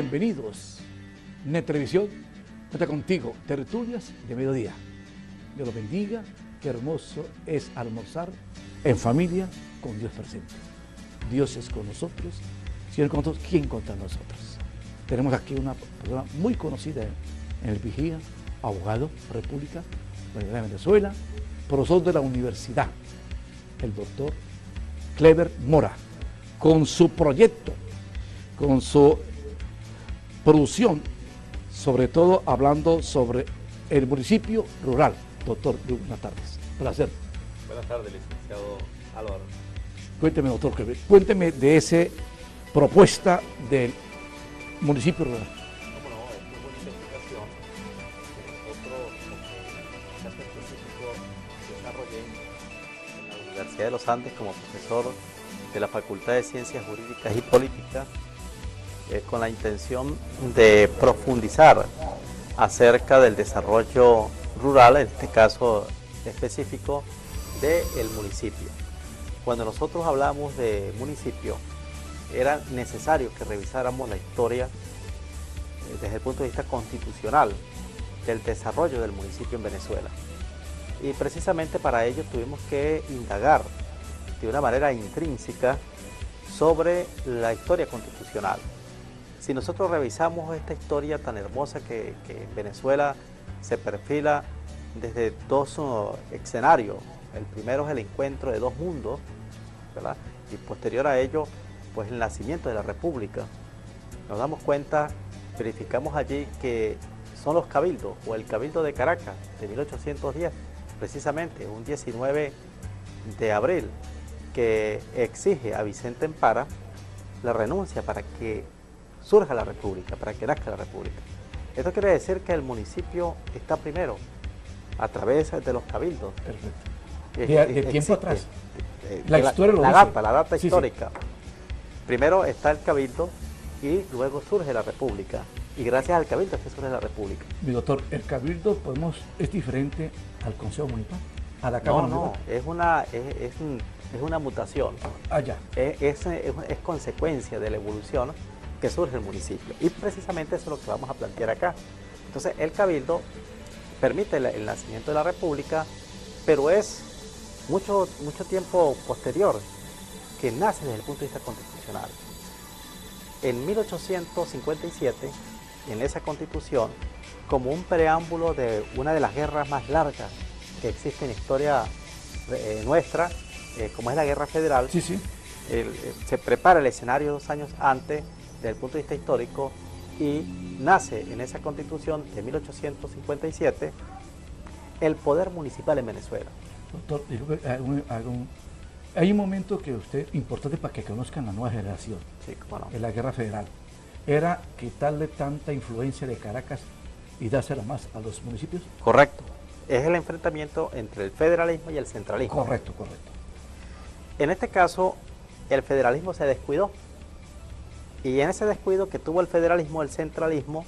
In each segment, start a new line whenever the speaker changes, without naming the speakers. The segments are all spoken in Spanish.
Bienvenidos. Netelevisión está contigo, tertulias de mediodía. Dios los bendiga, qué hermoso es almorzar en familia con Dios presente. Dios es con nosotros, Señor con nosotros, ¿quién contra nosotros? Tenemos aquí una persona muy conocida en el Vigía, abogado, República de Venezuela, profesor de la universidad, el doctor Clever Mora, con su proyecto, con su producción, sobre todo hablando sobre el municipio rural. Doctor, buenas tardes. Placer.
Buenas tardes, licenciado Álvaro.
Cuénteme, doctor Clever, cuénteme de esa propuesta del municipio rural.
Cómo no, es una buena investigación que nosotros, como caso específico, desarrollé en la Universidad de los Andes como profesor de la Facultad de Ciencias Jurídicas y Políticas, con la intención de profundizar acerca del desarrollo rural, en este caso específico, del municipio. Cuando nosotros hablamos de municipio, era necesario que revisáramos la historia desde el punto de vista constitucional del desarrollo del municipio en Venezuela. Y precisamente para ello tuvimos que indagar de una manera intrínseca sobre la historia constitucional. Si nosotros revisamos esta historia tan hermosa que en Venezuela se perfila desde dos escenarios, el primero es el encuentro de dos mundos, ¿verdad? Y posterior a ello, pues el nacimiento de la República. Nos damos cuenta, verificamos allí que son los cabildos, o el Cabildo de Caracas de 1810, precisamente un 19 de abril, que exige a Vicente Empara la renuncia para que surja la República, para que nazca la República. Esto quiere decir que el municipio está primero, a través de los cabildos.
Perfecto. De tiempo atrás.
La historia la data
sí,
histórica.
Sí.
Primero está el cabildo y luego surge la República. Y gracias al cabildo es que surge la República.
Mi doctor, ¿el cabildo es diferente al Consejo Municipal? ¿A la Cámara Municipal?
Es una mutación.
Ya.
Es consecuencia de la evolución que surge el municipio. Y precisamente eso es lo que vamos a plantear acá. Entonces, el cabildo permite el nacimiento de la República, pero es mucho tiempo posterior que nace desde el punto de vista constitucional. En 1857, en esa constitución, como un preámbulo de una de las guerras más largas que existe en la historia nuestra, como es la Guerra Federal,
sí.
Se prepara el escenario 2 años antes desde el punto de vista histórico y nace en esa constitución de 1857 el poder municipal en Venezuela.
Doctor, hay un momento que usted, importante para que conozcan la nueva generación,
sí, cómo no,
en la Guerra Federal, era quitarle tanta influencia de Caracas y dársela más a los municipios.
Correcto, es el enfrentamiento entre el federalismo y el centralismo.
Correcto.
En este caso, el federalismo se descuidó. Y en ese descuido que tuvo el federalismo, el centralismo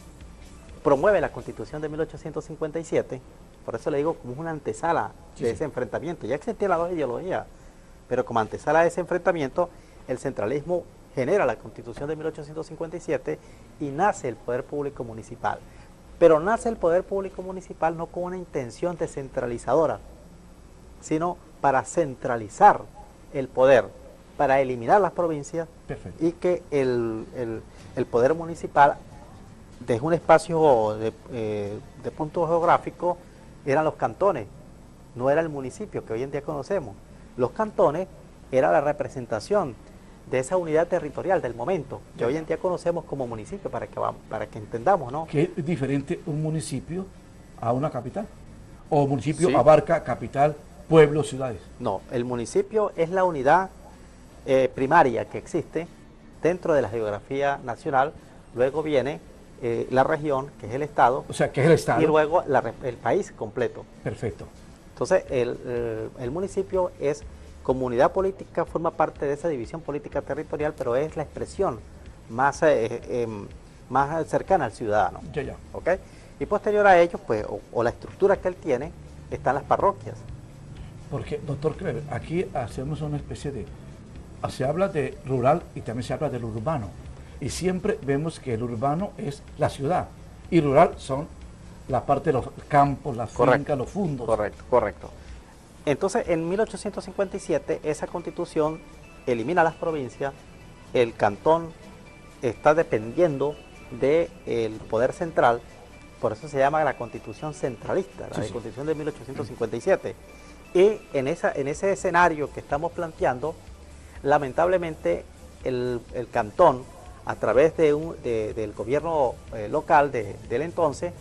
promueve la Constitución de 1857, por eso le digo como una antesala de ese enfrentamiento. Ya existían las dos ideologías, pero como antesala de ese enfrentamiento, el centralismo genera la Constitución de 1857 y nace el poder público municipal. Pero nace el poder público municipal no con una intención descentralizadora, sino para centralizar el poder, para eliminar las provincias. Perfecto. Y que el poder municipal, desde un espacio de punto geográfico, eran los cantones, no era el municipio que hoy en día conocemos. Los cantones era la representación de esa unidad territorial del momento, que hoy en día conocemos como municipio, para que entendamos, ¿no?
¿Qué es diferente un municipio a una capital? ¿O un municipio abarca capital, pueblos, ciudades?
No, el municipio es la unidad primaria que existe dentro de la geografía nacional, luego viene la región, que es el Estado.
O sea, que es el Estado.
Y luego el país completo.
Perfecto.
Entonces, el municipio es comunidad política, forma parte de esa división política territorial, pero es la expresión más cercana al ciudadano.
Ya.
¿Ok? Y posterior a ello, pues, o la estructura que él tiene, están las parroquias.
Porque, doctor Clever, aquí hacemos una especie de... Se habla de rural y también se habla del urbano. Y siempre vemos que el urbano es la ciudad y rural son la parte de los campos, las fincas, los fundos.
Correcto, correcto. Entonces, en 1857, esa constitución elimina las provincias, el cantón está dependiendo del poder central, por eso se llama la constitución centralista, la constitución de 1857. Y en ese escenario que estamos planteando, lamentablemente el cantón, a través del gobierno local del entonces,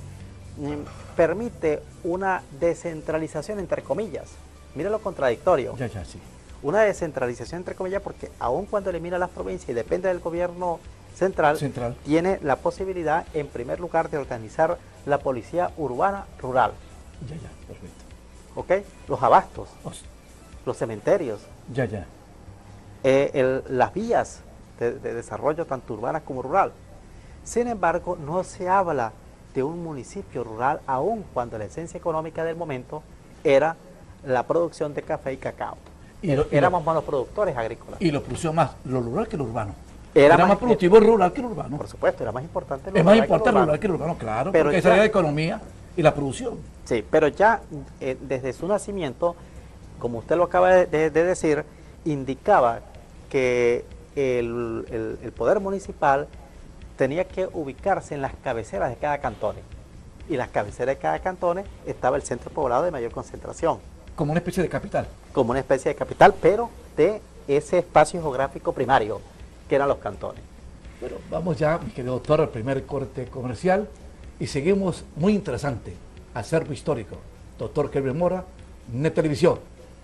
permite una descentralización entre comillas. Mira lo contradictorio.
Sí.
Una descentralización entre comillas porque aun cuando elimina las provincias y depende del gobierno central, tiene la posibilidad en primer lugar de organizar la policía urbana rural.
Perfecto.
¿Ok? Los abastos, los cementerios, las vías de desarrollo tanto urbanas como rural. Sin embargo, no se habla de un municipio rural aun cuando la esencia económica del momento era la producción de café y cacao. Éramos monoproductores agrícolas.
Y lo produció más lo rural que lo urbano. Era más productivo el rural que el urbano.
Por supuesto, era más importante
el rural que el urbano, claro, pero porque esa era la economía y la producción.
Sí, pero ya desde su nacimiento, como usted lo acaba de decir, indicaba que el poder municipal tenía que ubicarse en las cabeceras de cada cantón. Y las cabeceras de cada cantón estaba el centro poblado de mayor concentración.
Como una especie de capital.
Como una especie de capital, pero de ese espacio geográfico primario, que eran los cantones.
Bueno, vamos ya, mi querido doctor, al primer corte comercial y seguimos muy interesante, acervo histórico. Doctor Kelvin Mora, NET Televisión.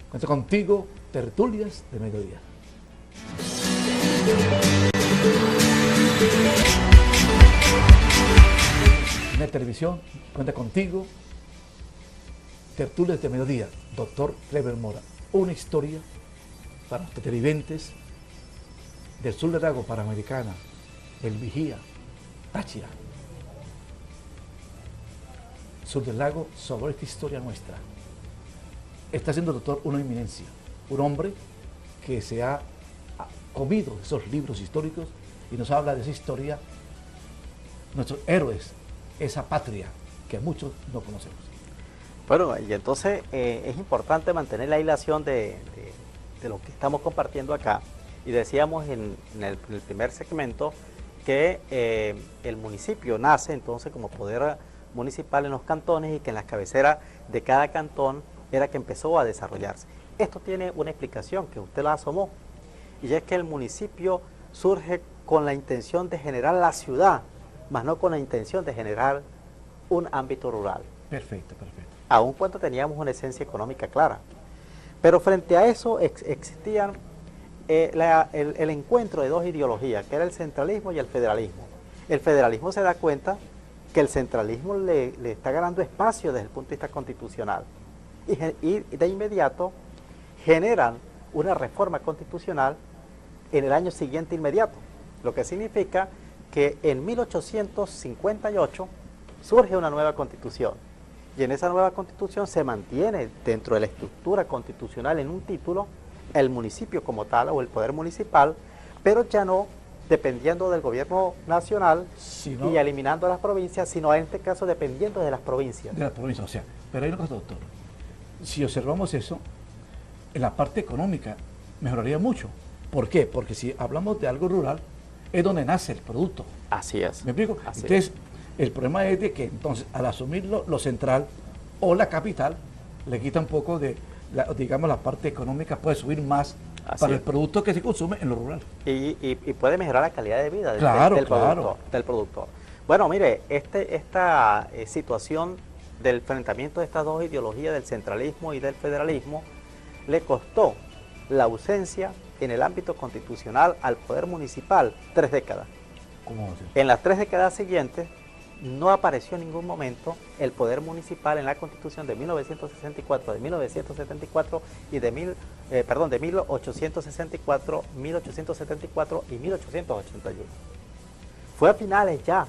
Cuento contigo, tertulias de mediodía. NET Televisión, cuenta contigo, tertulias de mediodía, doctor Kelvin Mora. Una historia para los televidentes del sur del lago Panamericana, el Vigía, Táchira, sur del lago, sobre esta historia nuestra. Está siendo el doctor una eminencia, un hombre que se ha comido esos libros históricos y nos habla de esa historia, nuestros héroes, esa patria que muchos no conocemos.
Bueno, y entonces es importante mantener la hilación de lo que estamos compartiendo acá. Y decíamos en el primer segmento que el municipio nace entonces como poder municipal en los cantones y que en las cabeceras de cada cantón era que empezó a desarrollarse. Esto tiene una explicación que usted la asomó, y es que el municipio surge con la intención de generar la ciudad, más no con la intención de generar un ámbito rural.
Perfecto.
Aun cuando teníamos una esencia económica clara. Pero frente a eso existían el encuentro de dos ideologías, que era el centralismo y el federalismo. El federalismo se da cuenta que el centralismo le está ganando espacio desde el punto de vista constitucional. Y de inmediato generan una reforma constitucional en el año siguiente inmediato, lo que significa que en 1858 surge una nueva constitución. Y en esa nueva constitución se mantiene dentro de la estructura constitucional en un título el municipio como tal o el poder municipal, pero ya no dependiendo del gobierno nacional y eliminando las provincias, sino en este caso dependiendo de las provincias.
De las provincias, o sea, pero hay una cosa, doctor. Si observamos eso, en la parte económica mejoraría mucho. ¿Por qué? Porque si hablamos de algo rural, es donde nace el producto.
Así es.
¿Me explico?
Así
Entonces,
es.
El problema es de que entonces al asumirlo lo central o la capital le quita un poco de, digamos, la parte económica, puede subir más para el producto que se consume en lo rural.
Y puede mejorar la calidad de vida del productor. Bueno, mire, esta situación del enfrentamiento de estas dos ideologías, del centralismo y del federalismo, le costó la ausencia en el ámbito constitucional al poder municipal 3 décadas.
¿Cómo va a ser?
En las 3 décadas siguientes no apareció en ningún momento el poder municipal en la Constitución de 1964, de 1974 y de 1864, 1874 y 1881. Fue a finales ya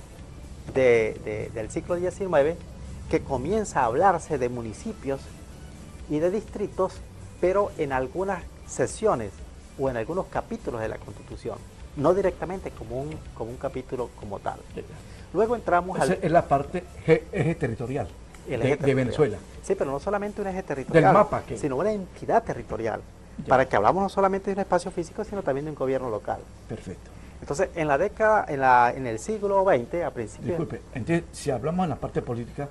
del siglo XIX que comienza a hablarse de municipios y de distritos, pero en algunas sesiones o en algunos capítulos de la Constitución. no directamente como un capítulo como tal. Luego entramos
Esa es la parte eje territorial de Venezuela.
Sí, pero no solamente un eje territorial,
del mapa,
sino una entidad territorial,
ya,
para que hablamos no solamente de un espacio físico, sino también de un gobierno local.
Perfecto.
Entonces, en el siglo XX, a principios...
Disculpe, entonces, si hablamos en la parte política,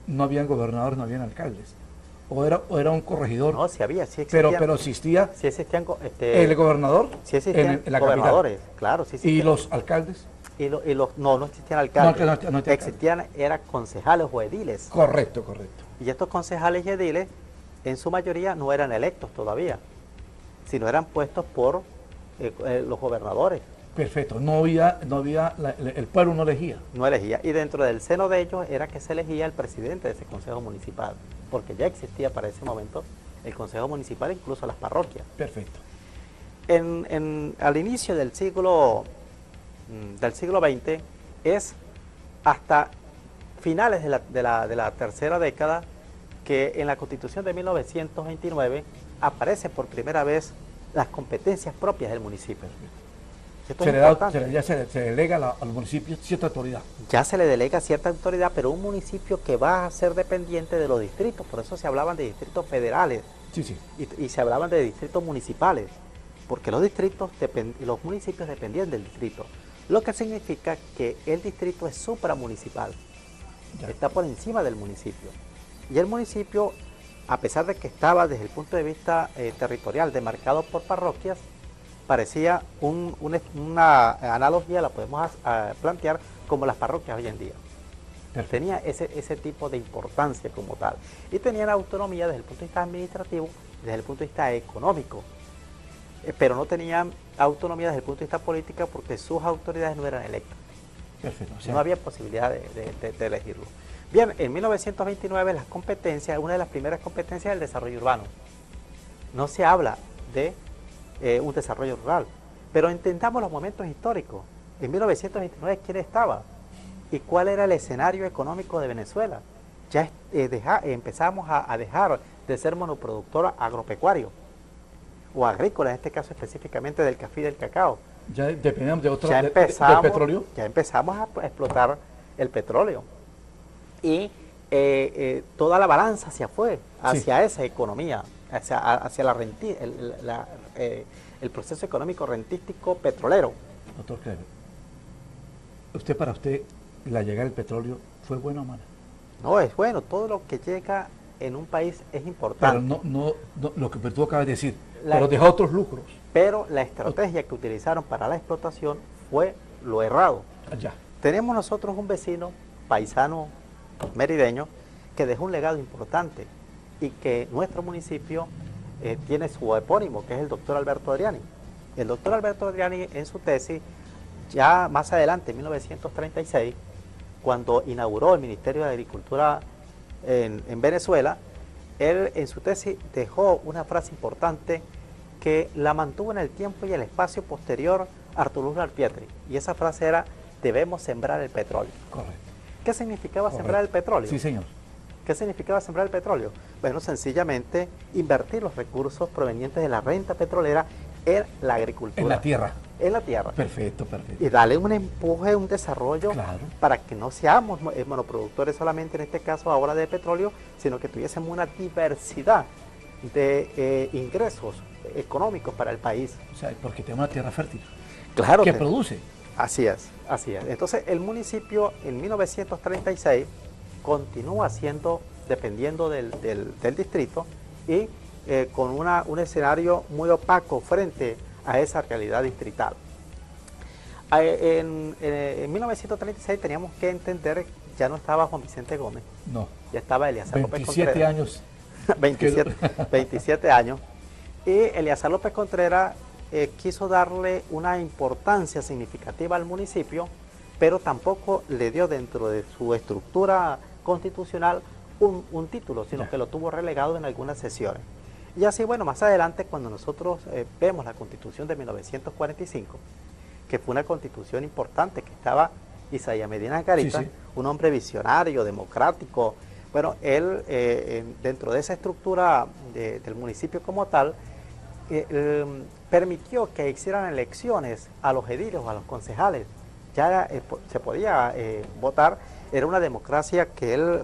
no habían gobernadores, no habían alcaldes. O era un corregidor.
No, sí había, sí existían.
Pero existía
sí existían
el gobernador
sí existían
en la
gobernadores,
capital.
claro, sí existían.
¿Y los alcaldes?
No existían alcaldes.
No
existían, eran concejales o ediles.
Correcto.
Y estos concejales y ediles, en su mayoría, no eran electos todavía, sino eran puestos por los gobernadores.
Perfecto, el pueblo no elegía.
No elegía. Y dentro del seno de ellos era que se elegía el presidente de ese consejo municipal, porque ya existía para ese momento el consejo municipal, incluso las parroquias.
Perfecto.
Al inicio del siglo XX, es hasta finales de la tercera década que en la Constitución de 1929 aparece por primera vez las competencias propias del municipio.
Se delega al municipio cierta autoridad.
Ya se le delega cierta autoridad, pero un municipio que va a ser dependiente de los distritos, por eso se hablaban de distritos federales.
Sí.
Y se hablaban de distritos municipales, porque los distritos y los municipios dependían del distrito, lo que significa que el distrito es supramunicipal, está por encima del municipio. Y el municipio, a pesar de que estaba desde el punto de vista territorial demarcado por parroquias, parecía una analogía, la podemos plantear como las parroquias hoy en día. Perfecto. Tenía ese tipo de importancia como tal. Y tenían autonomía desde el punto de vista administrativo, desde el punto de vista económico. Pero no tenían autonomía desde el punto de vista político porque sus autoridades no eran electas.
Perfecto.
No había posibilidad de elegirlo. Bien, en 1929 las competencias, una de las primeras competencias es el desarrollo urbano. No se habla de un desarrollo rural, pero entendamos los momentos históricos. En 1929, ¿quién estaba? ¿Y cuál era el escenario económico de Venezuela? Ya empezamos a dejar de ser monoproductor agropecuario o agrícola, en este caso específicamente del café y del cacao.
Ya dependíamos de otro
del petróleo. Ya empezamos a explotar el petróleo. Y toda la balanza se fue hacia esa economía, hacia el proceso económico rentístico petrolero.
Doctor Kleber, para usted, la llegada del petróleo fue buena o mala?
No, es bueno, todo lo que llega en un país es importante.
Pero no lo que tú acabas de decir, pero deja otros lucros.
Pero la estrategia que utilizaron para la explotación fue lo errado.
Ya.
Tenemos nosotros un vecino paisano merideño que dejó un legado importante y que nuestro municipio tiene su epónimo, que es el doctor Alberto Adriani. El doctor Alberto Adriani, en su tesis, ya más adelante, en 1936, cuando inauguró el Ministerio de Agricultura en Venezuela, él en su tesis dejó una frase importante que la mantuvo en el tiempo y el espacio posterior a Arturo Galpietri. Y esa frase era: debemos sembrar el petróleo.
Correcto.
¿Qué significaba sembrar el petróleo?
Sí, señor.
¿Qué significaba sembrar el petróleo? Bueno, sencillamente invertir los recursos provenientes de la renta petrolera en la agricultura.
En la tierra.
En la tierra.
Perfecto.
Y darle un empuje, un desarrollo,
claro,
para que no seamos monoproductores solamente en este caso ahora de petróleo, sino que tuviésemos una diversidad de ingresos económicos para el país.
O sea, porque tenemos una tierra fértil.
Claro.
Que produce.
Así es. Entonces el municipio en 1936 continúa dependiendo del distrito y con un escenario muy opaco frente a esa realidad distrital. En 1936 teníamos que entender, ya no estaba Juan Vicente Gómez.
No.
Ya estaba Eleazar López Contreras.
27 años.
27 años. Y Eleazar López Contreras quiso darle una importancia significativa al municipio, pero tampoco le dio dentro de su estructura constitucional un título, sino que lo tuvo relegado en algunas sesiones. Y así, bueno, más adelante, cuando nosotros vemos la Constitución de 1945, que fue una constitución importante, que estaba Isaías Medina Garita, un hombre visionario, democrático. Bueno, él, dentro de esa estructura del municipio como tal, permitió que hicieran elecciones a los ediles o a los concejales. Ya se podía votar, era una democracia que él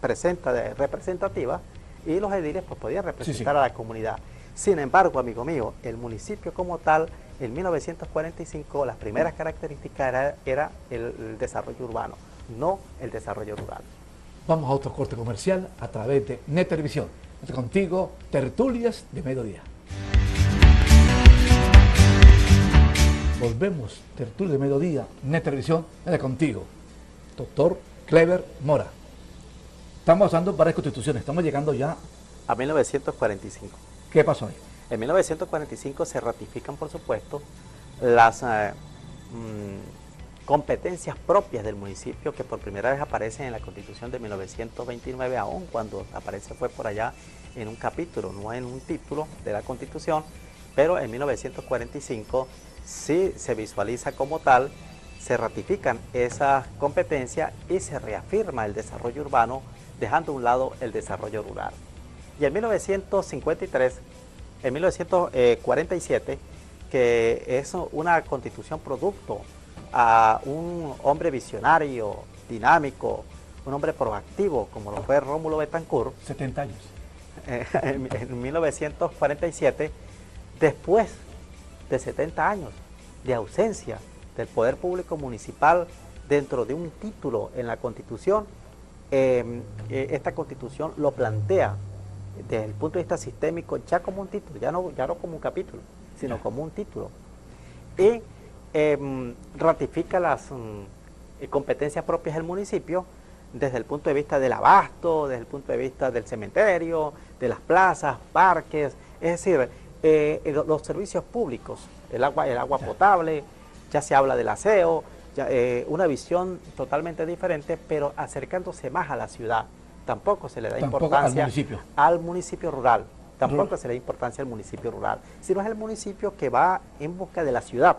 presenta representativa, y los ediles pues podían representar a la comunidad. Sin embargo, amigo mío, el municipio como tal, en 1945, las primeras características era el desarrollo urbano, no el desarrollo rural.
Vamos a otro corte comercial a través de NetTelevisión. Contigo, Tertulias de Mediodía. Volvemos, Tertulias de Mediodía, NetTelevisión, contigo, doctor Clever Mora. Estamos usando varias constituciones, estamos llegando ya
a 1945.
¿Qué pasó ahí?
En 1945 se ratifican, por supuesto, las competencias propias del municipio, que por primera vez aparecen en la Constitución de 1929, aún cuando aparece fue por allá en un capítulo, no en un título de la Constitución, pero en 1945 sí se visualiza como tal, se ratifican esas competencias y se reafirma el desarrollo urbano, dejando a un lado el desarrollo rural. Y en 1947, que es una constitución producto a un hombre visionario, dinámico, un hombre proactivo, como lo fue Rómulo Betancourt.
70 años.
En 1947, después de 70 años de ausencia del poder público municipal dentro de un título en la Constitución, esta Constitución lo plantea desde el punto de vista sistémico ya como un título, ya no como un capítulo, sino como un título. Y ratifica las competencias propias del municipio desde el punto de vista del abasto, desde el punto de vista del cementerio, de las plazas, parques, es decir, los servicios públicos, el agua potable, ya se habla del aseo, una visión totalmente diferente, pero acercándose más a la ciudad. Tampoco se le da importancia al municipio rural, tampoco se le da importancia al municipio rural, sino es el municipio que va en busca de la ciudad,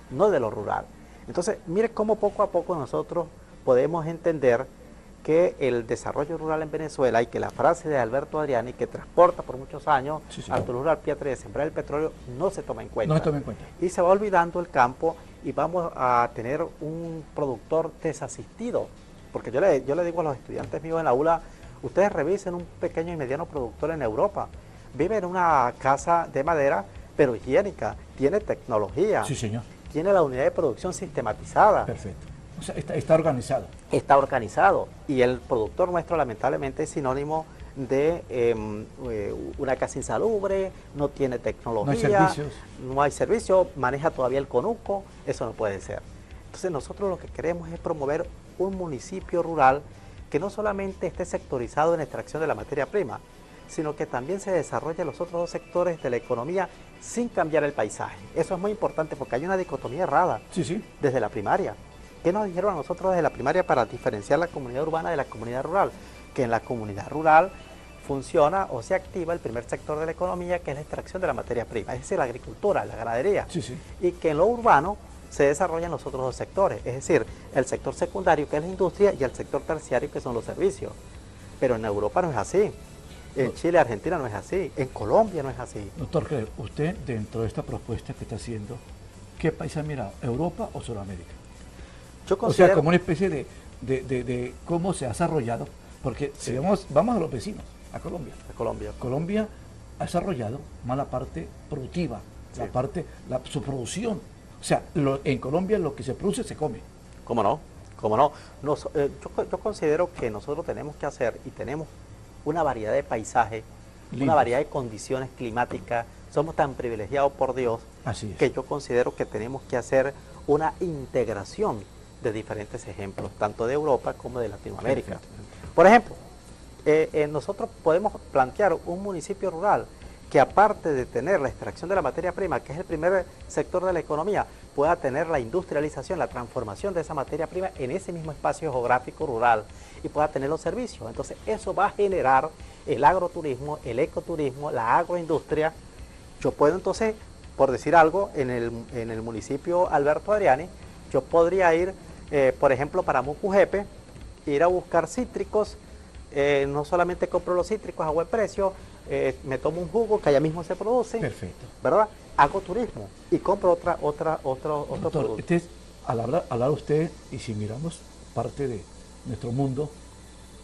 no de lo rural. Entonces, mire cómo poco a poco nosotros podemos entender que el desarrollo rural en Venezuela, y que la frase de Alberto Adriani, que transporta por muchos años al rural Piatra de sembrar el petróleo, no se toma en cuenta.
No se toma en cuenta.
Y se va olvidando el campo y vamos a tener un productor desasistido. Porque yo le digo a los estudiantes míos en la aula, ustedes revisen un pequeño y mediano productor en Europa. Vive en una casa de madera, pero higiénica, tiene tecnología.
Sí, señor.
Tiene la unidad de producción sistematizada.
Perfecto. O sea, está organizado. Está
organizado. Y el productor nuestro, lamentablemente, es sinónimo de una casa insalubre, no tiene tecnología, no hay servicios, maneja todavía el conuco, eso no puede ser. Entonces nosotros lo que queremos es promover un municipio rural que no solamente esté sectorizado en la extracción de la materia prima, sino que también se desarrolle los otros dos sectores de la economía sin cambiar el paisaje. Eso es muy importante porque hay una dicotomía errada desde la primaria. ¿Qué nos dijeron a nosotros desde la primaria para diferenciar la comunidad urbana de la comunidad rural? Que en la comunidad rural funciona o se activa el primer sector de la economía, que es la extracción de la materia prima, es decir, la agricultura, la ganadería, y que en lo urbano se desarrollan los otros dos sectores, es decir, el sector secundario, que es la industria, y el sector terciario, que son los servicios. Pero en Europa no es así, en Chile, Argentina no es así, en Colombia no es así.
Doctor Clever, usted dentro de esta propuesta que está haciendo, ¿qué país ha mirado? ¿Europa o Sudamérica?
Yo considero,
o sea, como una especie de cómo se ha desarrollado, porque si vamos a los vecinos, a Colombia. Colombia ha desarrollado más la parte productiva, su producción. O sea, en Colombia lo que se produce se come.
¿Cómo no? ¿Cómo no? Yo considero que nosotros tenemos que hacer, y tenemos una variedad de paisajes, una variedad de condiciones climáticas, somos tan privilegiados por Dios, que yo considero que tenemos que hacer una integración de diferentes ejemplos, tanto de Europa como de Latinoamérica. Por ejemplo, nosotros podemos plantear un municipio rural que, aparte de tener la extracción de la materia prima, que es el primer sector de la economía, pueda tener la industrialización, la transformación de esa materia prima en ese mismo espacio geográfico rural, y pueda tener los servicios. Entonces eso va a generar el agroturismo, el ecoturismo, la agroindustria. Yo puedo entonces, por decir algo, en el municipio Alberto Adriani, yo podría ir, por ejemplo, para Mucujepe, ir a buscar cítricos, no solamente compro los cítricos a buen precio, me tomo un jugo que allá mismo se produce.
Perfecto.
¿Verdad? Hago turismo y compro otro
Doctor,
producto.
al hablar usted, y si miramos parte de nuestro mundo,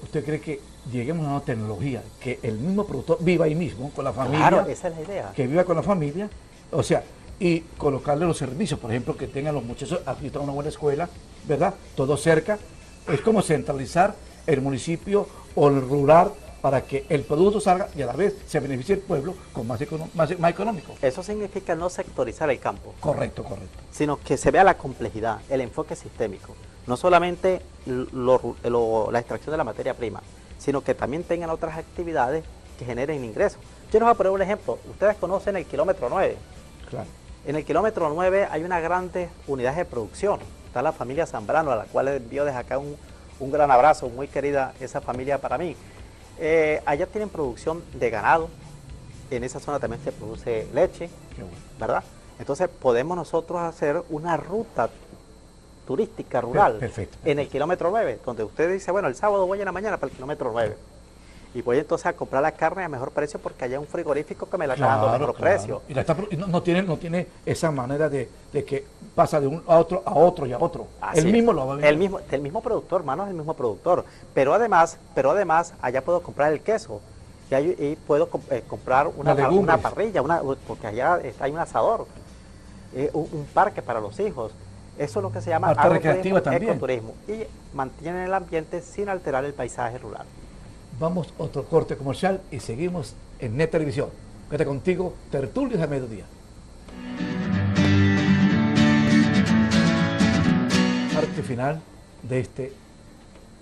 ¿usted cree que lleguemos a una tecnología que el mismo productor viva ahí mismo con la familia?
Claro, esa es la idea.
Que viva con la familia, o sea, y colocarle los servicios, por ejemplo, que tengan los muchachos, aquí está una buena escuela, ¿verdad? Todo cerca. Es como centralizar el municipio o el rural para que el producto salga y a la vez se beneficie el pueblo con más económico.
Eso significa no sectorizar el campo.
Correcto, correcto.
Sino que se vea la complejidad, el enfoque sistémico. No solamente la extracción de la materia prima, sino que también tengan otras actividades que generen ingresos. Yo les voy a poner un ejemplo. Ustedes conocen el kilómetro 9.
Claro.
En el kilómetro 9 hay unas grandes unidades de producción. Está la familia Zambrano, a la cual les envío desde acá un gran abrazo, muy querida esa familia para mí. Allá tienen producción de ganado, en esa zona también se produce leche,
Qué bueno.
¿verdad? Entonces podemos nosotros hacer una ruta turística rural
Perfecto.
en el kilómetro 9, donde usted dice, bueno, el sábado voy en la mañana para el kilómetro 9. Y voy entonces a comprar la carne a mejor precio porque allá hay un frigorífico que me la está dando a mejor precio.
Y no tiene esa manera de que pasa de un a otro y a otro.
Así
el
es.
mismo lo va a ver.
Del mismo productor, hermano, es el mismo productor. Pero además, allá puedo comprar el queso. Y puedo comprar una parrilla, porque allá hay un asador, un parque para los hijos. Eso es lo que se llama ecoturismo. Y mantienen el ambiente sin alterar el paisaje rural.
Vamos a otro corte comercial y seguimos en Net Televisión. Quédate contigo, Tertulias de Mediodía. Parte final de este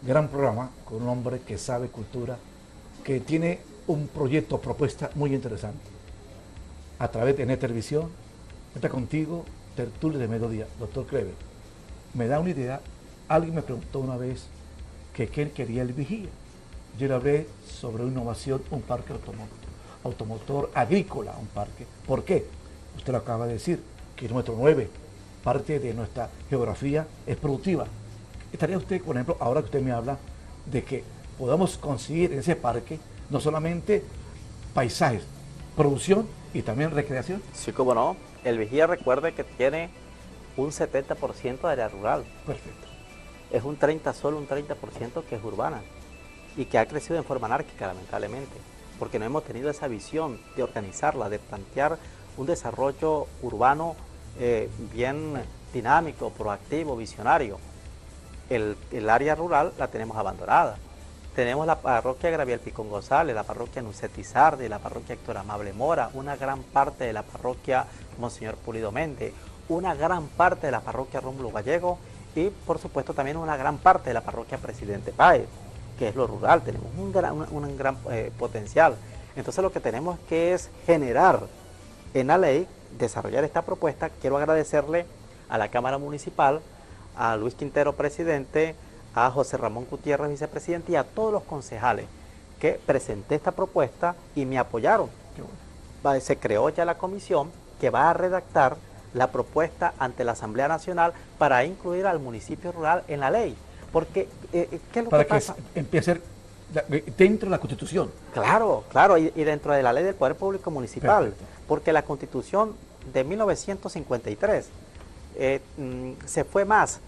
gran programa con un hombre que sabe cultura, que tiene un proyecto, propuesta muy interesante. A través de Net Televisión, quédate contigo, Tertulias de Mediodía. Doctor Kleber, me da una idea. Alguien me preguntó una vez que qué quería el vigía. Yo le hablé sobre innovación, un parque automotor agrícola, un parque. ¿Por qué? Usted lo acaba de decir, kilómetro 9, parte de nuestra geografía es productiva. ¿Estaría usted, por ejemplo, ahora que usted me habla de que podamos conseguir en ese parque no solamente paisajes, producción y también recreación?
Sí, cómo no. El vigía, recuerde que tiene un 70% de área rural.
Perfecto.
Es solo un 30% que es urbana. Y que ha crecido en forma anárquica, lamentablemente, porque no hemos tenido esa visión de organizarla, de plantear un desarrollo urbano bien dinámico, proactivo, visionario. El área rural la tenemos abandonada. Tenemos la parroquia Gabriel Picón González, la parroquia Nucet Izardi, la parroquia Héctor Amable Mora, una gran parte de la parroquia Monseñor Pulido Méndez, una gran parte de la parroquia Rómulo Gallego y, por supuesto, también una gran parte de la parroquia Presidente Páez, que es lo rural. Tenemos un gran potencial. Entonces lo que tenemos que es generar en la ley, desarrollar esta propuesta. Quiero agradecerle a la Cámara Municipal, a Luis Quintero, presidente, a José Ramón Gutiérrez, vicepresidente, y a todos los concejales que presenté esta propuesta y me apoyaron. Se creó ya la comisión que va a redactar la propuesta ante la Asamblea Nacional para incluir al municipio rural en la ley. Porque, ¿qué es lo
para
que pasa?
Que empiece a ser dentro de la Constitución.
Claro, y dentro de la ley del Poder Público Municipal. Perfecto. Porque la Constitución de 1953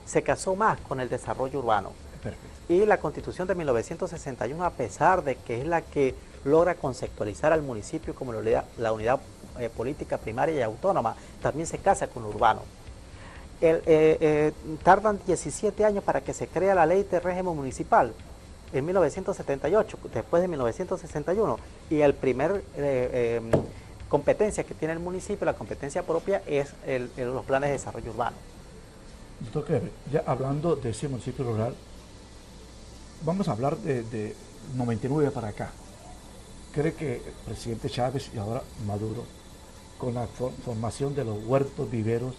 se casó más con el desarrollo urbano.
Perfecto.
Y la Constitución de 1961, a pesar de que es la que logra conceptualizar al municipio como la unidad política primaria y autónoma, también se casa con lo urbano. Tardan 17 años para que se crea la ley de régimen municipal, en 1978, después de 1961, y el primer competencia que tiene el municipio, la competencia propia, es los planes de desarrollo urbano.
Doctor Kleber, ya hablando de ese municipio rural, vamos a hablar de 99 para acá. ¿Cree que el presidente Chávez y ahora Maduro, con la formación de los huertos viveros,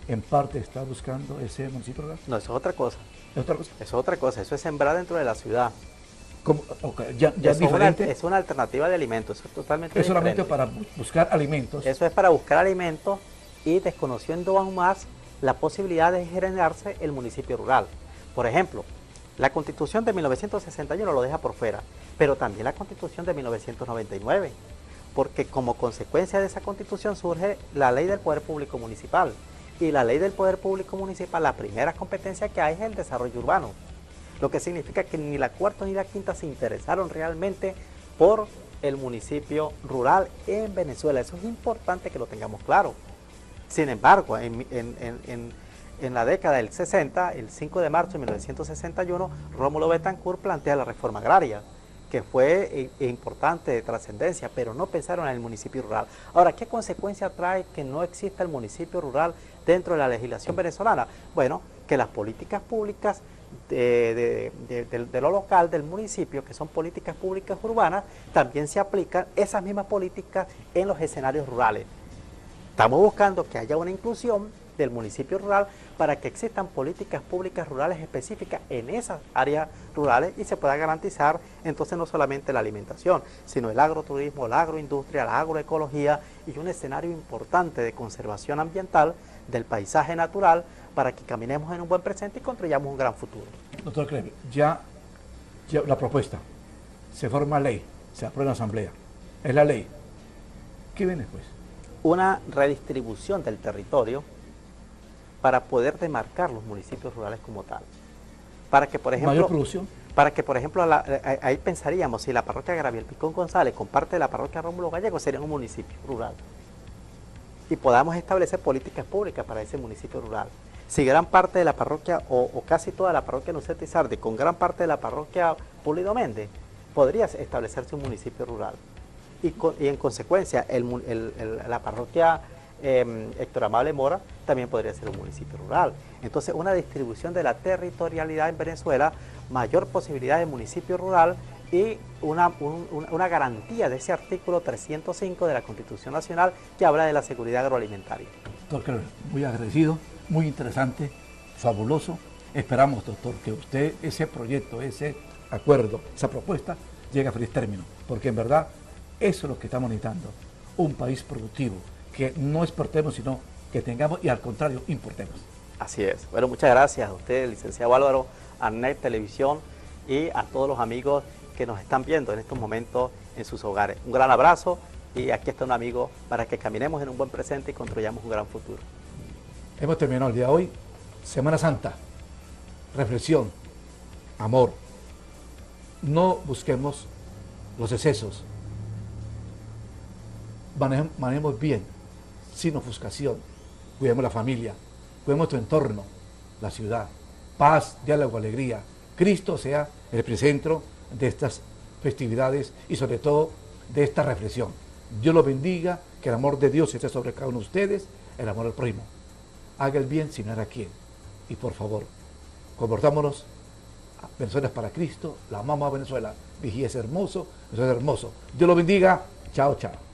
en parte está buscando ese municipio rural?
No, eso es otra cosa.
¿Es otra cosa?
Eso es otra cosa, eso es sembrar dentro de la ciudad.
Okay. Ya es diferente.
Es una alternativa de alimentos, eso es totalmente
diferente.
Es
solamente para buscar alimentos.
Eso es para buscar alimentos y desconociendo aún más la posibilidad de generarse el municipio rural. Por ejemplo, la Constitución de 1961 lo deja por fuera, pero también la Constitución de 1999, porque como consecuencia de esa Constitución surge la Ley del Poder Público Municipal, y la Ley del Poder Público Municipal, la primera competencia que hay es el desarrollo urbano, lo que significa que ni la cuarta ni la quinta se interesaron realmente por el municipio rural en Venezuela. Eso es importante que lo tengamos claro. Sin embargo, en la década del 60, el 5 de marzo de 1961, Rómulo Betancourt plantea la reforma agraria, que fue importante, de trascendencia, pero no pensaron en el municipio rural. Ahora, ¿qué consecuencia trae que no exista el municipio rural dentro de la legislación venezolana? Bueno, que las políticas públicas de lo local, del municipio, que son políticas públicas urbanas, también se aplican esas mismas políticas en los escenarios rurales. Estamos buscando que haya una inclusión del municipio rural para que existan políticas públicas rurales específicas en esas áreas rurales y se pueda garantizar entonces no solamente la alimentación, sino el agroturismo, la agroindustria, la agroecología y un escenario importante de conservación ambiental del paisaje natural para que caminemos en un buen presente y construyamos un gran futuro.
Doctor Clemente, ya la propuesta, se forma ley, se aprueba en la asamblea, es la ley. ¿Qué viene después?
Una redistribución del territorio para poder demarcar los municipios rurales como tal. Para que, por ejemplo,
mayor producción.
Para que, por ejemplo, ahí pensaríamos, si la parroquia Gabriel Picón González con parte de la parroquia Rómulo Gallego sería un municipio rural. Y podamos establecer políticas públicas para ese municipio rural. Si gran parte de la parroquia, o casi toda la parroquia Nuceta Izardi, con gran parte de la parroquia Pulido Méndez, podría establecerse un municipio rural. Y en consecuencia, la parroquia Héctor Amable Mora también podría ser un municipio rural. Entonces, una distribución de la territorialidad en Venezuela, mayor posibilidad de municipio rural y una garantía de ese artículo 305 de la Constitución Nacional que habla de la seguridad agroalimentaria.
Doctor, muy agradecido, muy interesante, fabuloso. Esperamos, doctor, que usted, ese proyecto, ese acuerdo, esa propuesta, llegue a feliz término, porque en verdad eso es lo que estamos necesitando, un país productivo, que no exportemos, sino que tengamos y al contrario, importemos.
Así es. Bueno, muchas gracias a usted, licenciado Álvaro, a NET Televisión y a todos los amigos que nos están viendo en estos momentos en sus hogares. Un gran abrazo y aquí está un amigo para que caminemos en un buen presente y construyamos un gran futuro.
Hemos terminado el día de hoy, Semana Santa, reflexión, amor. No busquemos los excesos, manejemos bien, sin ofuscación, cuidemos la familia, cuidemos nuestro entorno, la ciudad, paz, diálogo, alegría. Cristo sea el epicentro de estas festividades y sobre todo de esta reflexión. Dios los bendiga, que el amor de Dios esté sobre cada uno de ustedes, el amor al prójimo. Haga el bien sin ver a quién. Y por favor, comportámonos. Venezuela es para Cristo, la amamos a Venezuela. Vigía es hermoso, Venezuela es hermoso. Dios los bendiga. Chao, chao.